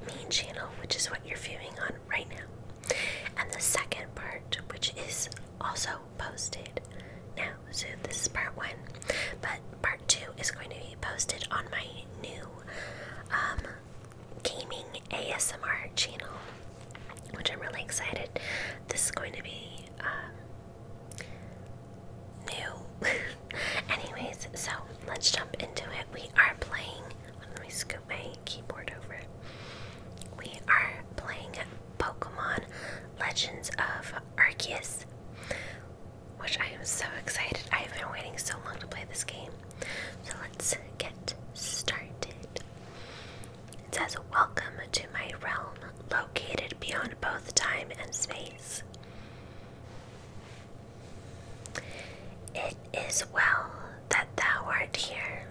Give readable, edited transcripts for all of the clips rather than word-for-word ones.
main channel, which is what you're viewing on right now, and the second part, which is also posted now. So this is part 1, but part 2 is going to be posted on my new gaming ASMR channel, which I'm really excited. This is going to be new. Anyways, so let's jump into it. We are playing, let me scoot my keyboard over. We are playing Pokemon Legends of Arceus, which I am so excited. I have been waiting so long to play this game. So let's get started. It says, welcome to my realm, located beyond both time and space. It is well that thou art here.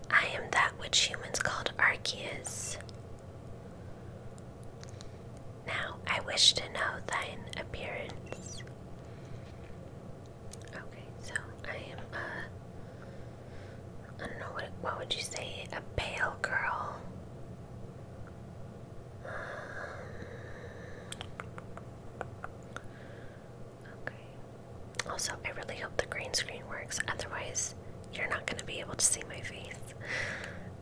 I am that which humans called Arceus. Now I wish to know thine appearance. Okay, so I am I don't know, what would you say, a pale girl? Okay. Also, I really hope the green screen works, otherwise you're not going to be able to see my face.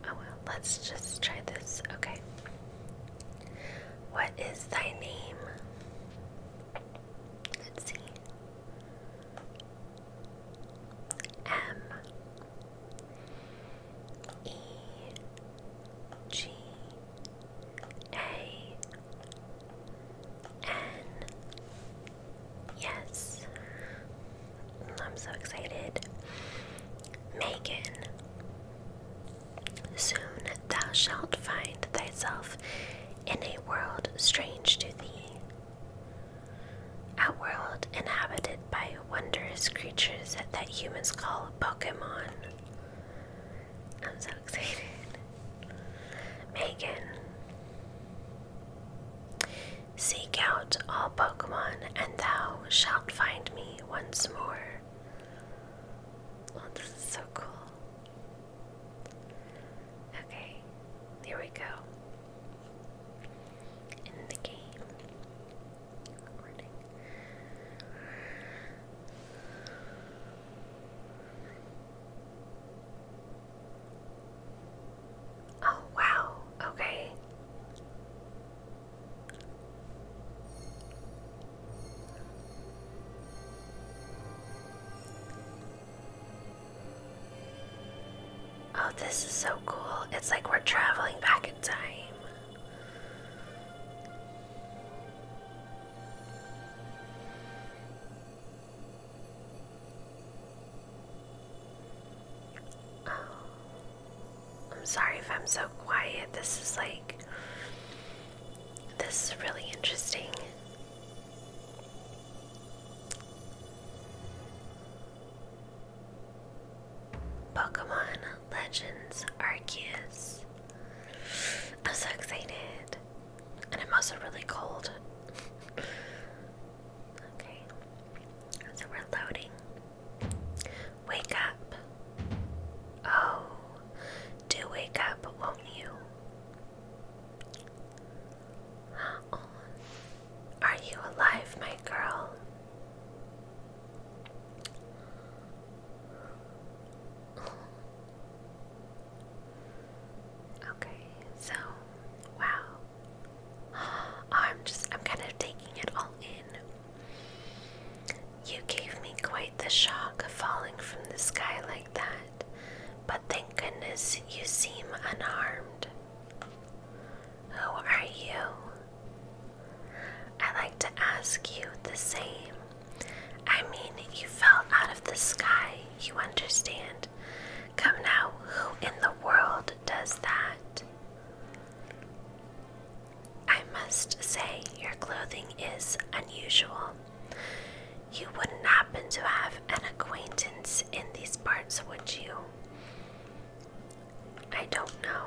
Oh well, let's just try this. Okay. What is thy name? Let's see. M E G A N. Yes. I'm so excited. Megan. Soon thou shalt find thyself in a world strange to thee. A world inhabited by wondrous creatures that humans call Pokemon. I'm so excited. Megan. Seek out all Pokemon and thou shalt find me once more. Oh, this is so cool. Okay, here we go. In the game. Recording. Oh, wow. Okay. Oh, this is so cool. It's like we're traveling back in time. Oh, I'm sorry if I'm so quiet. This is really interesting. Pokemon Legends Arceus. I'm so excited. And I'm also really cold. Okay. So we're loading. Wake up. Oh, do wake up, won't you? Are you alive, my girl? Okay, so, wow. I'm kind of taking it all in. You gave me quite the shock falling from the sky like that, but thank goodness you seem unharmed. Who are you? I like to ask you the same. I mean, you fell out of the sky, you understand. Come now, who in the world does that? I must say your clothing is unusual. You wouldn't happen to have an acquaintance in these parts, would you? I don't know.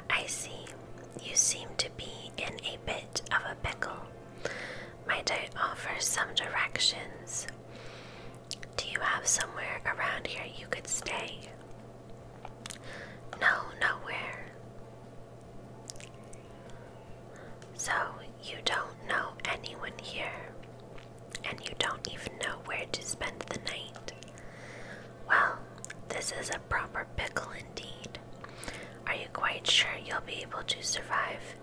I see. You seem to be in a bit of a pickle. Might I offer some directions? Do you have somewhere around here you could stay? sure you'll be able to survive.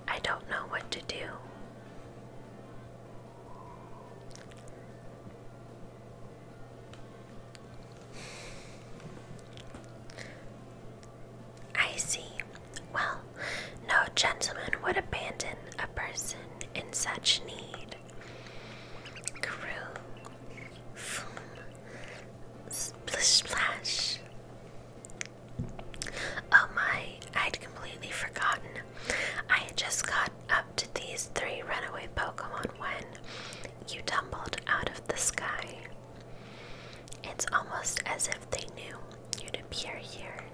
I don't know what to do. I see. Well, no gentleman would abandon a person in such need. Karoo. Splish splash. Oh my, I'd completely forgotten. I had just got up to these 3 runaway Pokemon when you tumbled out of the sky. It's almost as if they knew you'd appear here.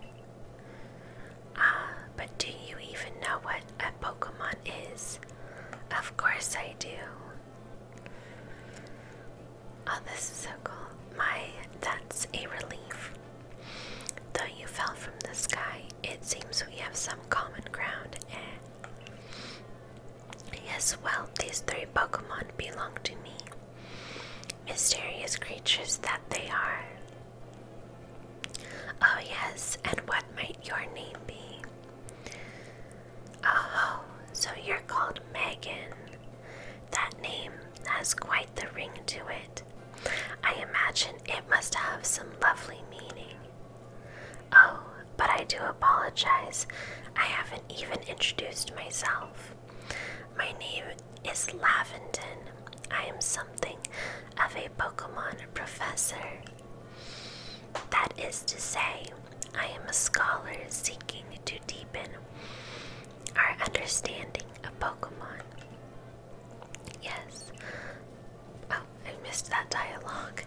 But do you even know what a Pokemon is? Of course I do. Oh, this is so cool. That's a relief. Though you fell from the sky, it seems we have some common ground, Yes, well, these 3 Pokemon belong to me. Mysterious creatures that they are. Oh yes, and what might your name be? Oh, so you're called Megan. That name has quite the ring to it. I imagine it must have some lovely meaning. Oh, but I do apologize. I haven't even introduced myself. My name is Lavenden. I am something of a Pokemon professor. That is to say, I am a scholar seeking to deepen our understanding of Pokemon. Yes. Oh, I missed that dialogue.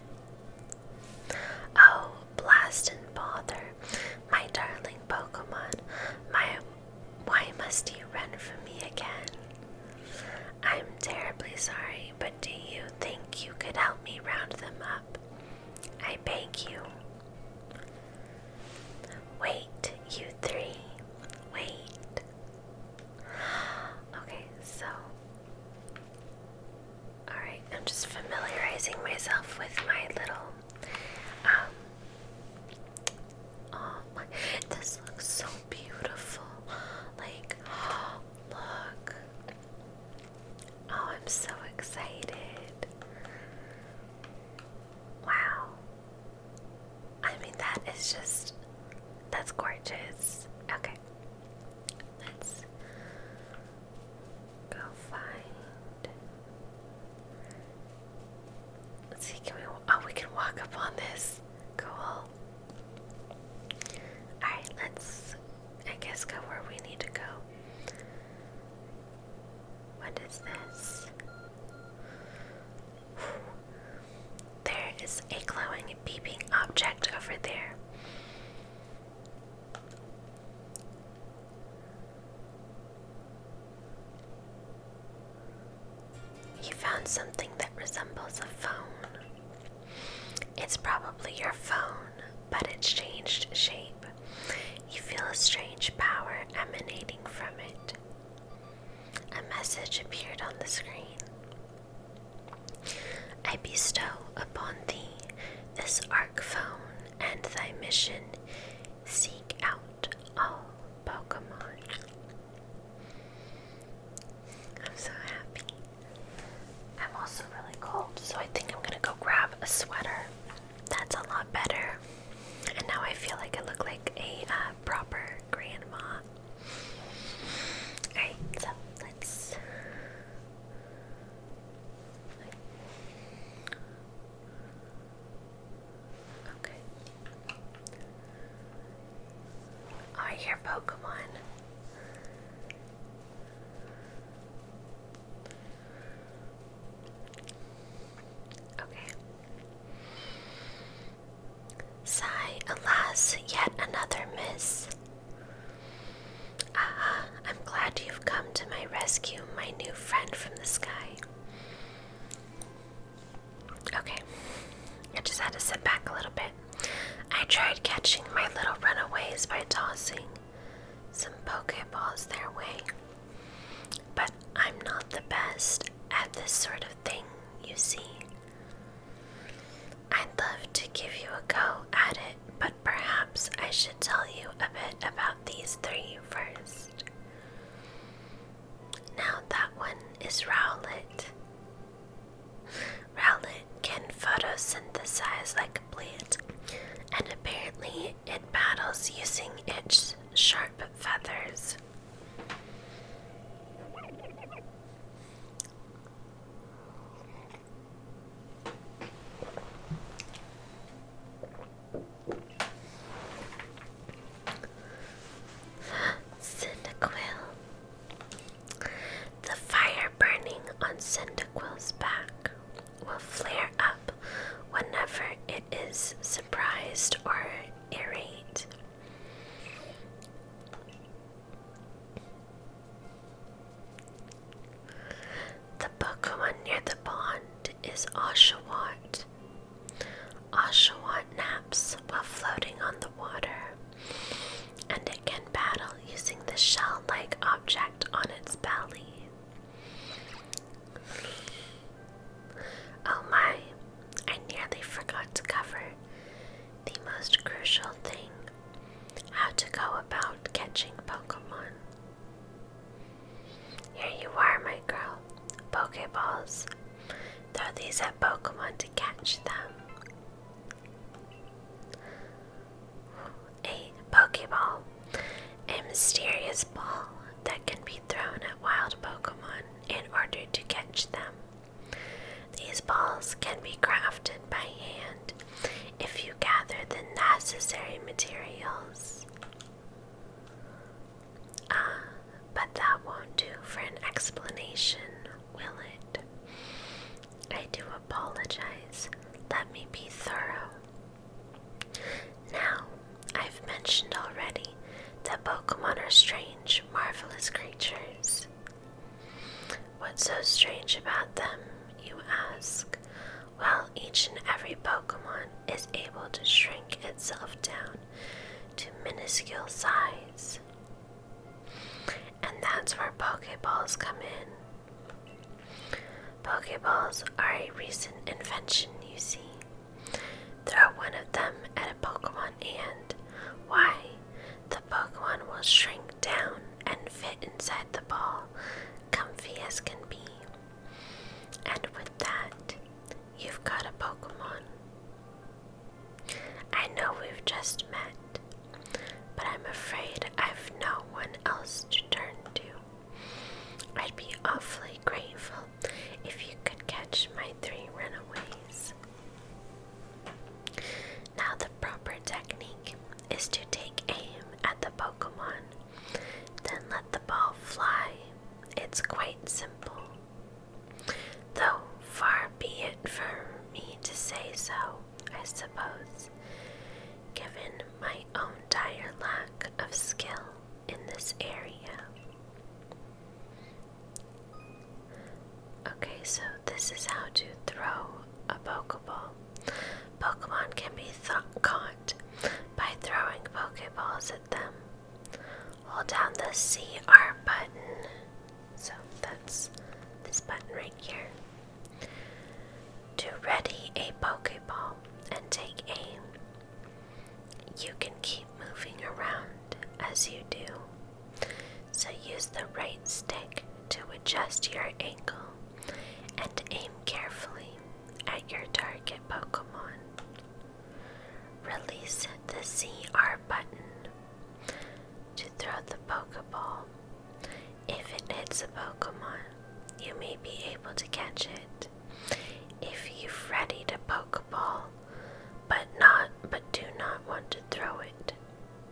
Oh, blast and bother, my darling Pokemon. Why must you run from me again? I'm terribly sorry, but do you think you could help me round them up? I beg you. Wait, you 3. Wait. Okay, so. Alright, I'm just familiarizing myself with my little. Oh my, this looks so beautiful. Like, look. Oh, I'm so excited. Wow. I mean, that's gorgeous. Okay. Let's go find. Let's see, we can walk up on this. Cool. Alright, let's, I guess, go where we need to go. What is this? There is a glowing, beeping object over there. You found something that resembles a phone. It's probably your phone, but it's changed shape. You feel a strange power emanating from it. A message appeared on the screen. I bestow upon thee this arc phone and thy mission. Seek out all Pokemon. I'm so happy. I'm also really cold, so I think I'm gonna go grab a sweater. That's a lot better. And now I feel like I look like a proper grandma. Alright, so let's. Okay. Oh, I hear Pokemon. Okay. Sigh, alas, yet another miss. Ah, I'm glad you've come to my rescue, my new friend from the sky. Okay, I just had to sit back a little bit. I tried catching my little runaways by tossing some Pokeballs their way, but I'm not the best at this sort of thing, you see. I'd love to give you a go at it, but perhaps I should tell you a bit about these these three first. Now that one is Rowlet. Rowlet can photosynthesize like a plant, and apparently it battles using its sharp feathers. Cyndaquil. The fire burning on Cyndaquil's back will flare up whenever it is surprised or irate. The Pokemon near the pond is Oshawott. Oshawott naps while floating on the water, and it can battle using the shell-like object on its belly. Oh my, I nearly forgot to cover the most crucial thing: how to go about catching Pokemon. Here you are, my girl. Pokeballs. Throw these at Pokemon to catch them. A Pokeball. A mysterious ball that can be thrown at wild Pokemon in order to catch them. These balls can be crafted by hand if you gather the necessary materials. But that won't do for an explanation, will it? I do apologize. Let me be thorough. Now, I've mentioned already that Pokemon are strange, marvelous creatures. What's so strange about them, you ask? Well, each and every Pokemon is able to shrink itself down to minuscule size. And that's where Pokeballs come in. Pokeballs are a recent invention, you see. Throw one of them at a Pokemon and, why, the Pokemon will shrink down and fit inside the ball, comfy as can be. And with that, you've got a Pokemon. I know we've just met, but I'm afraid I've no one else to turn to. I'd be awfully grateful if you could catch my 3 runaways. Now the proper technique is to take aim at the Pokemon, then let the ball fly. It's quite simple. Though far be it for me to say so, I suppose, given my own dire lack of skill in this area. Okay, so this is how to throw a Pokeball. Pokemon can be caught by throwing Pokeballs at them. Hold down the CR button. So that's this button right here. To ready a Pokeball and take aim. You can keep moving around as you do. So use the right stick to adjust your angle and aim carefully at your target Pokemon. Release the CR button to throw the Pokeball. If it hits a Pokemon, you may be able to catch it. If you've readied a Pokeball, but do not want to throw it,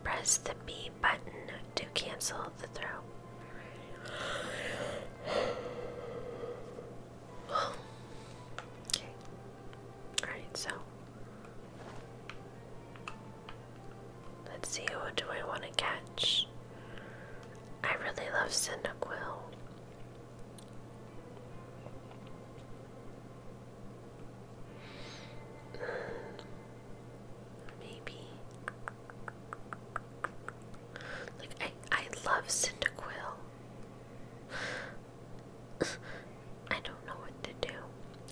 press the B button to cancel the throw. Okay. Alright, so let's see, what do I want to catch? I really love Cyndaquil. Maybe. Like, I love Cyndaquil. I don't know what to do.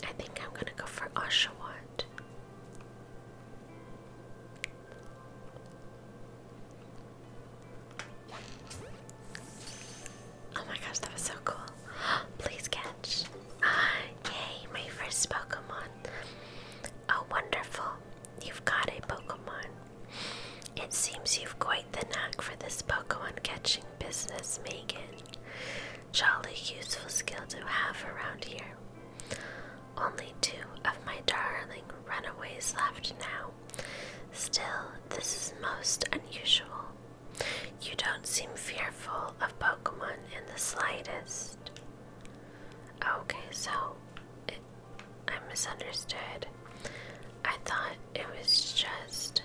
I think I'm gonna go for Oshawott. quite the knack for this Pokemon catching business, Megan. Jolly useful skill to have around here. Only 2 of my darling runaways left now. Still, this is most unusual. You don't seem fearful of Pokemon in the slightest. Okay, so I misunderstood. I thought it was just...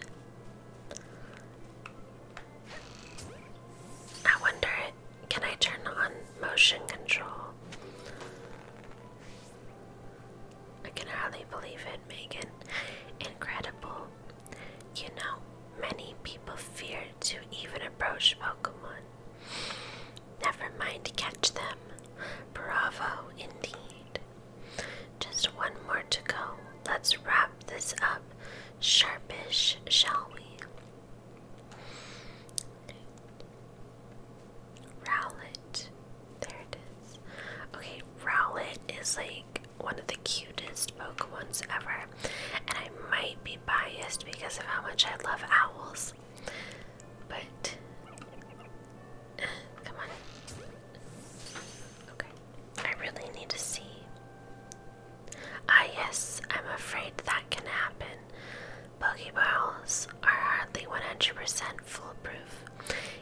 I wonder, can I turn on motion control? I can hardly believe it, Megan. Incredible. You know, many people fear to even approach Pokemon. Never mind catch them. Bravo, indeed. Just one more to go. Let's wrap this up sharpish, shall we? Rowlet. There it is. Okay, Rowlet is like one of the cutest Pokemons ever. And I might be biased because of how much I love owls. But come on. Okay. I really need to see. Ah yes, I'm afraid that can happen. Pokeballs are hardly 100% foolproof.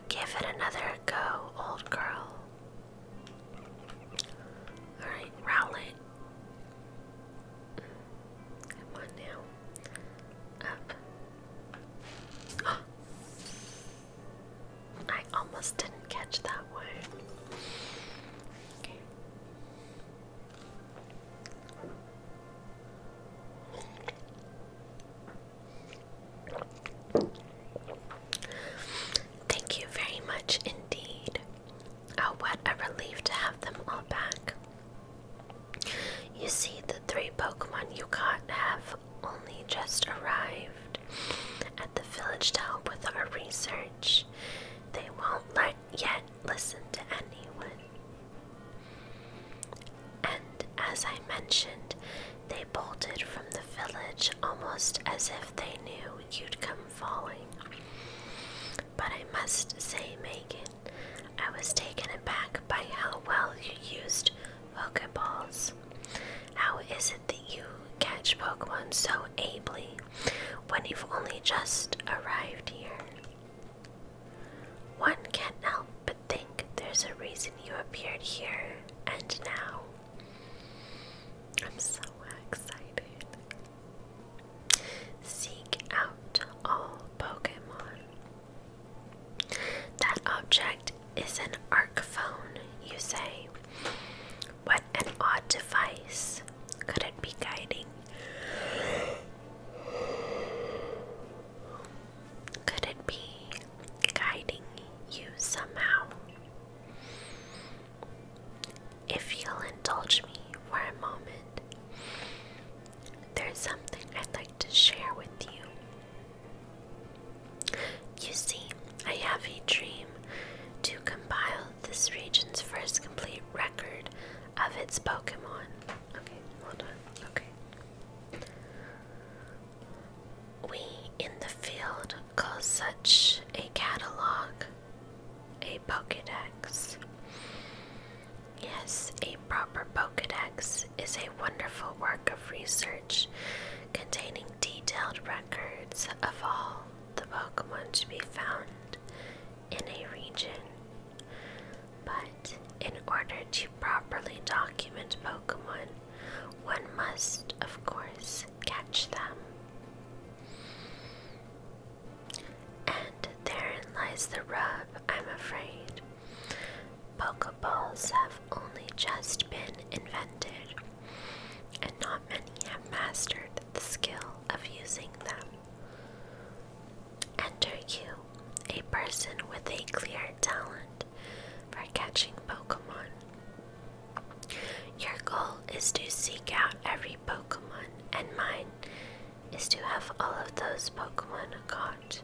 Give it another go, old girl. Alright, Rowlet. Come on now. Up. I almost didn't catch that one. Okay. Thank you very much indeed. Oh, what a relief to have them all back. You see, the 3 Pokemon you caught have only just arrived at the village to help with our research. They won't yet listen to anyone. And as I mentioned, they bolted from the village almost as if they knew you'd come falling. But I must say, Megan, I was taken aback by how well you used Pokeballs. How is it that you catch Pokemon so ably when you've only just arrived here? One can't help but think there's a reason you appeared here and now. I'm so excited. Seek out all Pokemon. That object is an arc phone, you say. What an odd device. Could it be guiding? Could it be guiding you somehow? If you'll indulge me for a moment, there's something I'd like to share with you. You see, I have a dream to compile this region's first complete record of its Pokemon. Okay, hold on. Okay. We in the field call such a catalog a Pokedex. Yes, a proper Pokedex is a wonderful work of research containing detailed records of all the Pokemon to be found in a region. But in order to properly document Pokemon, one must, of course, catch them. And therein lies the rub, I'm afraid. Pokeballs have only just been invented, and not many have mastered the skill of using them. Enter you, a person with a clear talent for catching Pokemon. Your goal is to seek out every Pokemon, and mine is to have all of those Pokemon caught.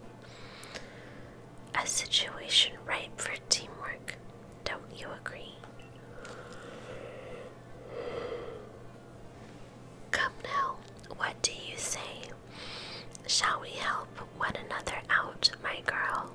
A situation ripe for teamwork, don't you agree? Come now, what do you say? Shall we help one another out, my girl?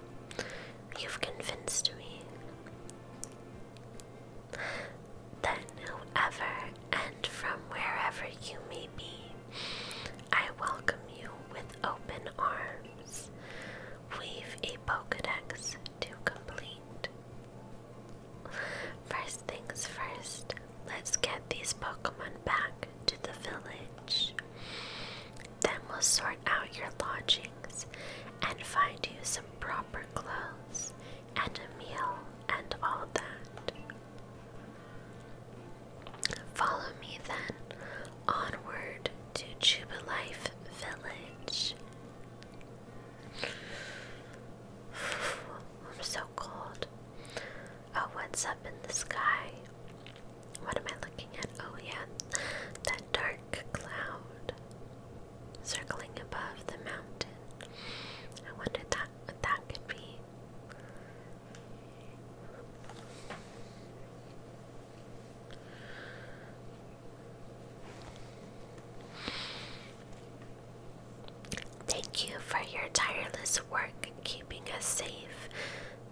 nice work keeping us safe,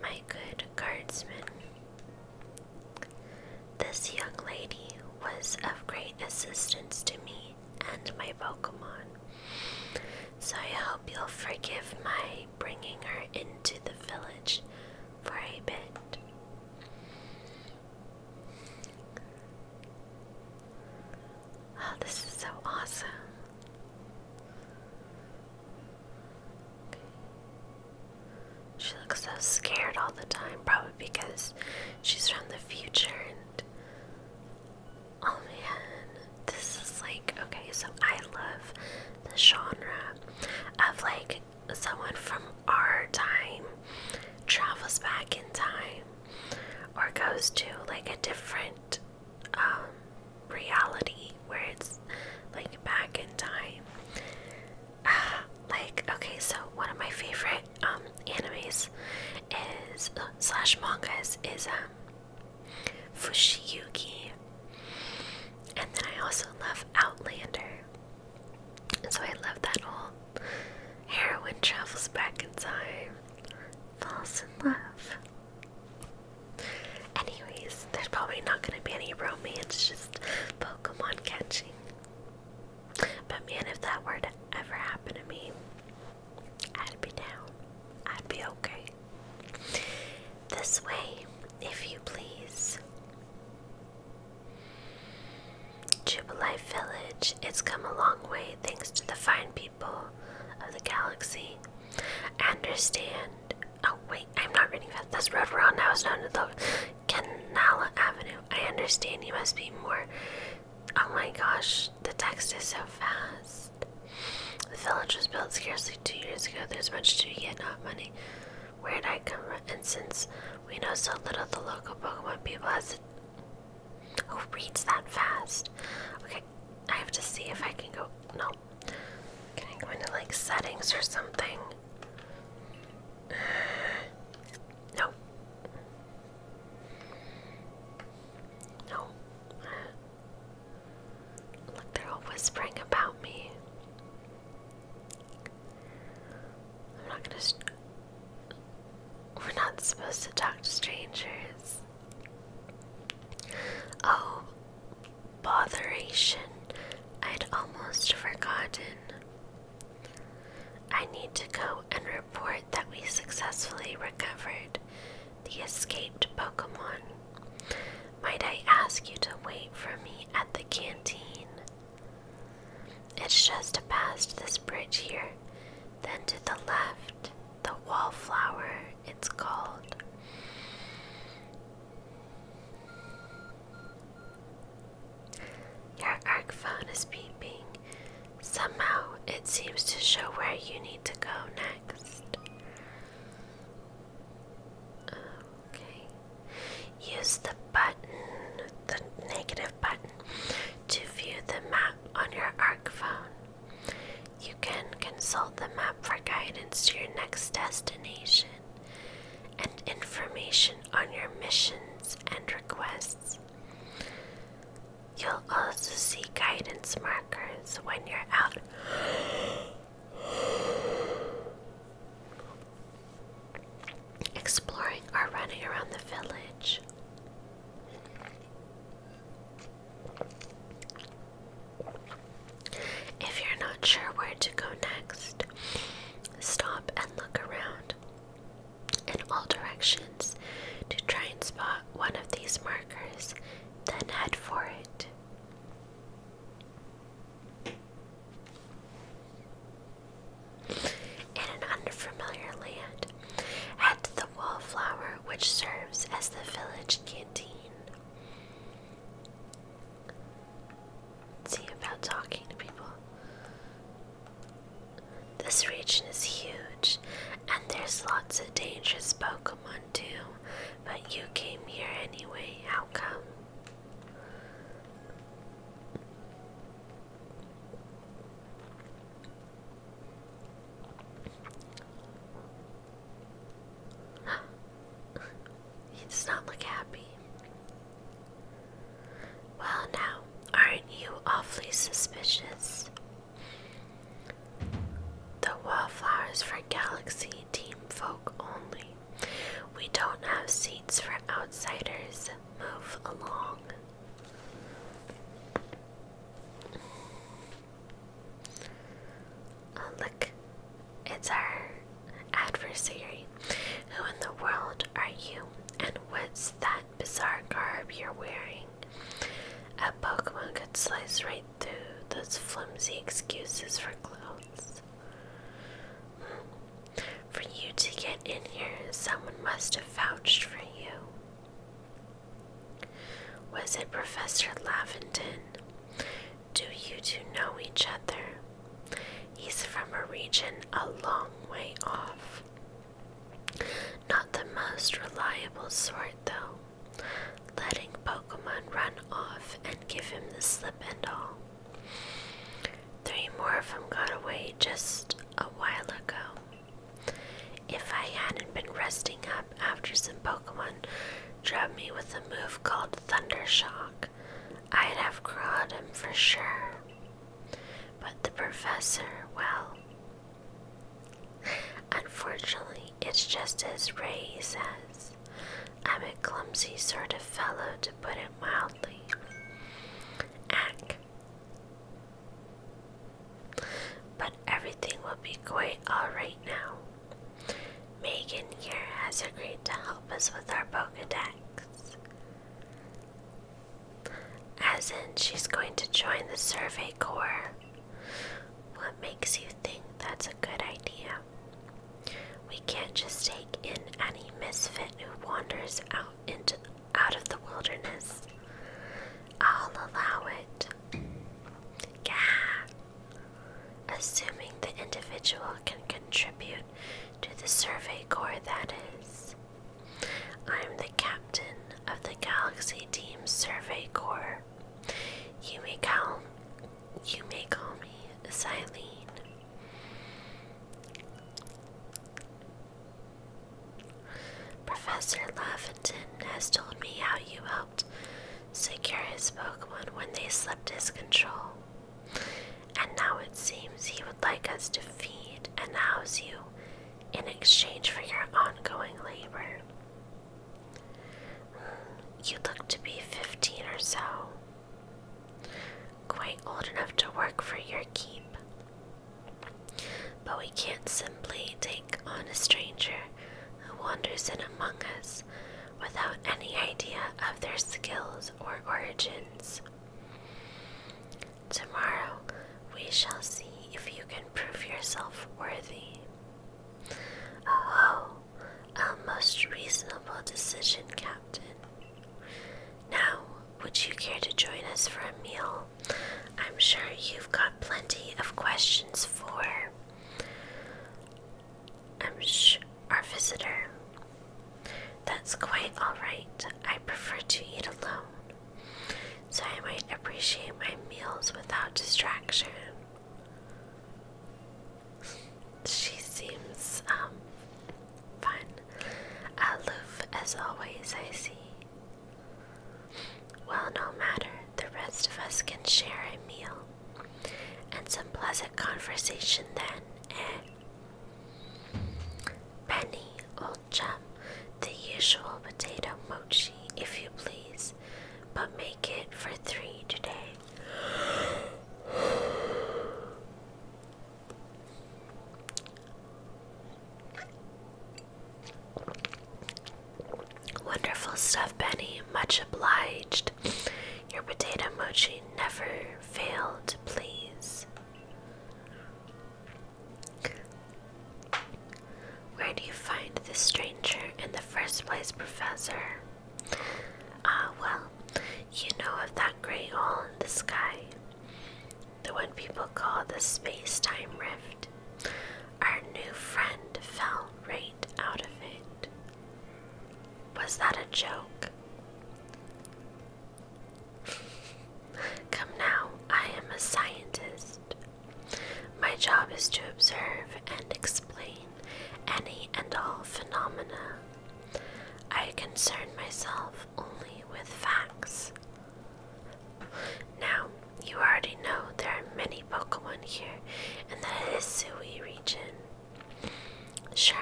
my good guardsman. This young lady was of great assistance to me and my Pokemon, so I hope you'll forgive my bringing her into the village for a bit. Oh, this is so awesome. She looks so scared all the time, probably because she's from the future. And oh man, this is like, okay, so I love the genre of like someone from our time travels back in time or goes to like a different reality where it's like back in time. Like, okay, so one of my favorite animes is slash mangas is Fushiyuki, and then I also love Outlander, and so I love that whole heroine travels back in time, falls in love. Anyways, there's probably not going to be any romance, just Pokemon catching. But man, if that were to ever happen to me, I'd be down. I'd be okay. This way, if you please. Jubilife Village, it's come a long way thanks to the fine people of the galaxy. I understand. Oh wait, I'm not reading that. This road we're on now is known as the Canala Avenue. I understand you must be more. Oh my gosh, the text is so fast. The village was built scarcely 2 years ago. There's much to yet not money. Where did I come from? And since we know so little, the local Pokemon people has it. Who reads that fast? Okay, I have to see if I can go. No. Can I go into like settings or something? No. No. Look, they're all whispering about me. I'm not gonna. We're not supposed to talk to strangers. Oh, botheration. I'd almost forgotten. I need to go and report that we successfully recovered the escaped Pokemon. Might I ask you to wait for me at the canteen? It's just past this bridge here, then to the left, the wallflower, it's called. Your arc phone is beeping. Somehow, it seems to show where you need to go next. Okay. Use the button, the negative button, to view the map on your arc phone. You can consult the map for guidance to your next destination and information on your missions and requests. You'll also see guidance markers when you're out exploring or running around the village. If you're not sure where to go next, stop and look around in all directions to try and spot one of these markers, then head for it. In an unfamiliar land, head to the wallflower, which serves as the village canteen. Let's see about talking to people. This region is huge, and there's lots of dangerous Pokemon too, but you came here anyway. How come? He does not look happy. Well now, aren't you awfully suspicious? The wallflowers for Galaxy must have vouched for you. Was it Professor Laventon? Do you two know each other? He's from a region a long way off. Not the most reliable sort, though, letting Pokemon run off and give him the slip and all. 3 more of them got away just a while ago. If I hadn't been resting up after some Pokemon drubbed me with a move called Thunder Shock, I'd have crawled him for sure. But the professor, well, unfortunately, it's just as Ray says. I'm a clumsy sort of fellow, to put it mildly. Ack. But everything will be quite alright now. Megan here has agreed to help us with our Pokedex. As in, she's going to join the Survey Corps. What makes you think that's a good idea? We can't just take in any misfit who wanders out of the wilderness. I'll allow it. Gah! Assuming the individual can contribute to the Survey Corps, that is. I'm the captain of the Galaxy Team Survey Corps. You may call me Xylene. Professor Laventon has told me how you helped secure his Pokemon when they slipped his control. And now it seems he would like us to feed and house you in exchange for your ongoing labor. You look to be 15 or so. Quite old enough to work for your keep. But we can't simply take on a stranger who wanders in among us without any idea of their skills or origins. Tomorrow we shall see if you can prove yourself worthy. Oh, a most reasonable decision, Captain. Now, would you care to join us for a meal? I'm sure you've got plenty of questions for our visitor. That's quite all right. I prefer to eat alone, so I might appreciate my meals without distraction. She seems, fun. Aloof as always, I see. Well, no matter. The rest of us can share a meal and some pleasant conversation then, eh? Penny, old chum, the usual potato mochi, if you please, but make it for 3 today. Wonderful stuff, Benny. Much obliged. Your potato mochi never failed to please. Where do you find this stranger in the first place, Professor? Well, you know of that gray hole in the sky, the one people call the space-time rift. Our new friend fell right out of it. Was that a joke? Come now, I am a scientist. My job is to observe and explain any and all phenomena. I concern myself only with facts. Now, you already know there are many Pokemon here in the Hisui region. Sure,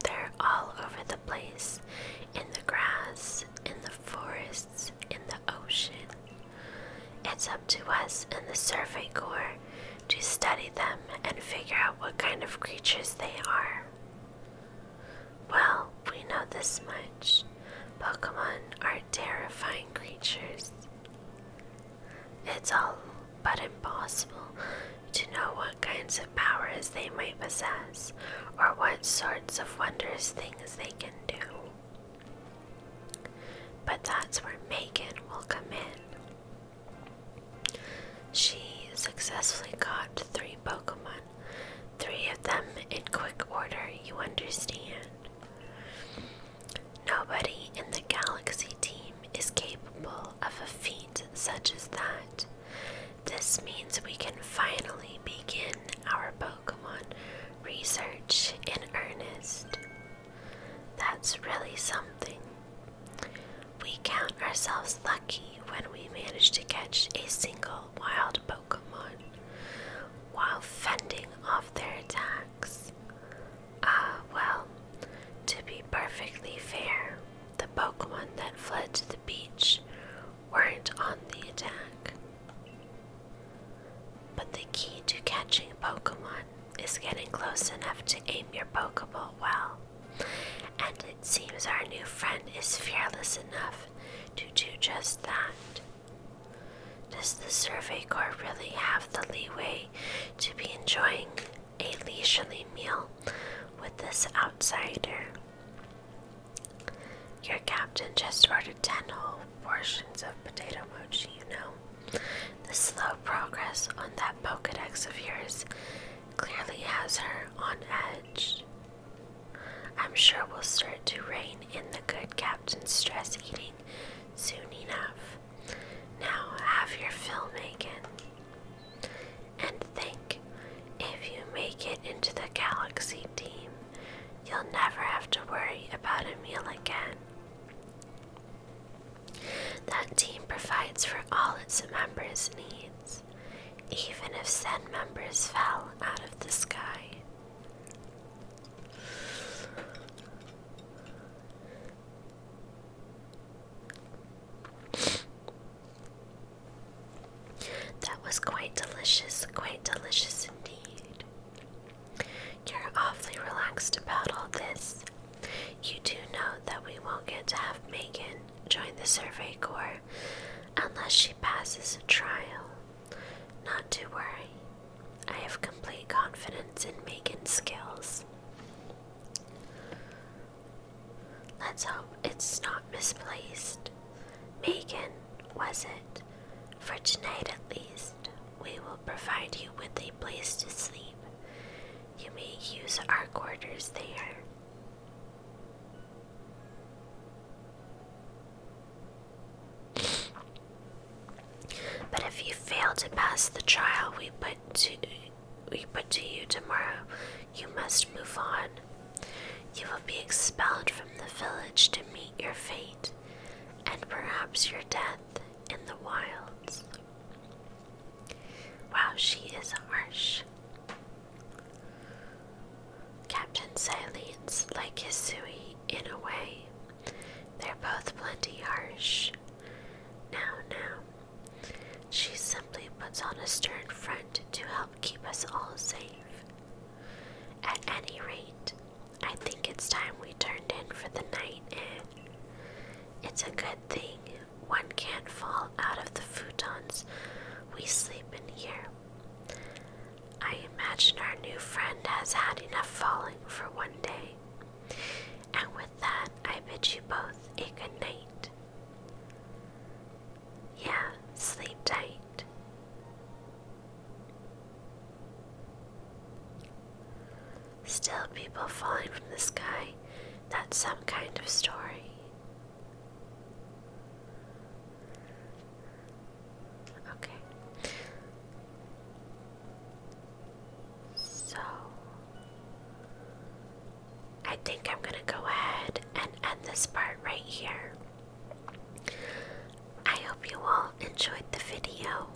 they're all over the place, in the grass, in the forests, in the ocean. It's up to us in the Survey Corps to study them and figure out what kind of creatures they are. Well, we know this much. Pokemon are terrifying creatures. It's all but impossible to know what kinds of powers they might possess or what sorts of wondrous things they can do. that's where Megan will come in. She successfully caught 3 Pokemon, 3 of them in quick order, you understand. Nobody in the Galaxy team is capable of a feat such as that. This means we can finally begin our Pokemon research in earnest. That's really something. We count ourselves lucky when we manage to catch a single wild Pokemon while fending off their attacks. Well, to be perfectly fair, the Pokemon that fled to the beach weren't on the attack. But the key to catching Pokemon is getting close enough to aim your Pokeball well, and it seems our new friend is fearless enough to do just that. Does the Survey Corps really have the leeway to be enjoying a leisurely meal with this outsider? Your captain just ordered 10 whole portions of potato mochi, you know. The slow progress on that Pokedex of yours clearly has her on edge. I'm sure we'll start to rein in the good captain's stress eating soon enough. Now have your fill, Megan. And think, if you make it into the Galaxy team, you'll never have to worry about a meal again. That team provides for all its members' needs, even if said members fell out of the sky. That was quite delicious indeed. You're awfully relaxed about all this. You do know that we won't get to have Megan join the Survey Corps unless she passes a trial. Not to worry. I have complete confidence in Megan's skills. Let's hope it's not misplaced. Megan, was it? For tonight at least, we will provide you with a place to sleep. You may use our quarters there. But if you fail to pass the trial we put to you tomorrow, you must move on. You will be expelled from the village to meet your fate, and perhaps your death in the wilds. Wow, she is harsh. Captain Silene's like Hisui in a way. They're both plenty harsh. Now. She simply puts on a stern front to help keep us all safe. At any rate, I think it's time we turned in for the night, It's a good thing one can't fall out of the futons we sleep in here. I imagine our new friend has had enough falling for one day. And with that, I bid you both a good night. Yeah, sleep tight. Still people falling from the sky, that's some kind of story. Okay. So, I think I'm gonna go ahead and end this part right here. I hope you all enjoyed the video.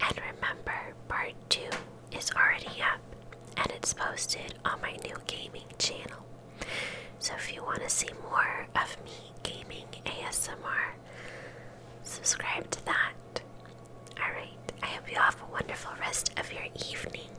And remember, part 2 is already up and it's posted on my new gaming channel. So if you want to see more of me gaming ASMR, subscribe to that. Alright, I hope you have a wonderful rest of your evening.